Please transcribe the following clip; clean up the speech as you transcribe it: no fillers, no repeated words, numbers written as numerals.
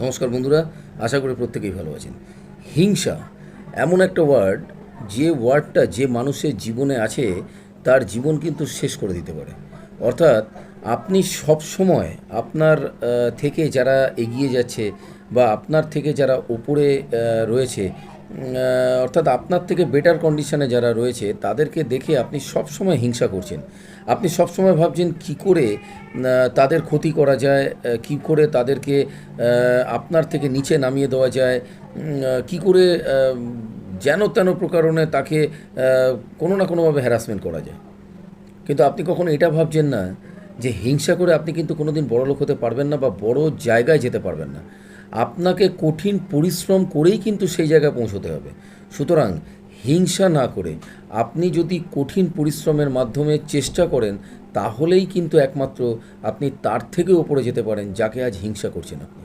নমস্কার বন্ধুরা, আশা করি প্রত্যেকেই ভালো আছেন। হিংসা এমন একটা ওয়ার্ড, যে ওয়ার্ডটা যে মানুষের জীবনে আছে তার জীবন কিন্তু শেষ করে দিতে পারে। অর্থাৎ আপনি সব সময় আপনার থেকে যারা এগিয়ে যাচ্ছে বা আপনার থেকে যারা ওপরে রয়েছে, অর্থাৎ আপনার থেকে বেটার কন্ডিশনে যারা রয়েছে তাদেরকে দেখে আপনি সব সময় হিংসা করছেন। আপনি সব সময় ভাবছেন কী করে তাদের ক্ষতি করা যায়, কী করে তাদেরকে আপনার থেকে নিচে নামিয়ে দেওয়া যায়, কী করে যেন তেন প্রকারণে তাকে কোনো না কোনোভাবে হ্যারাসমেন্ট করা যায়। কিন্তু আপনি কখনো এটা ভাবছেন না যে হিংসা করে আপনি কিন্তু কোনো দিন বড়লোক হতে পারবেন না বা বড় জায়গায় যেতে পারবেন না। আপনাকে কঠিন পরিশ্রম করেই কিন্তু সেই জায়গায় পৌঁছতে হবে। সুতরাং হিংসা না করে আপনি যদি কঠিন পরিশ্রমের মাধ্যমে চেষ্টা করেন, তাহলেই কিন্তু একমাত্র আপনি তার থেকে উপরে যেতে পারেন যাকে আজ হিংসা করছেন আপনি।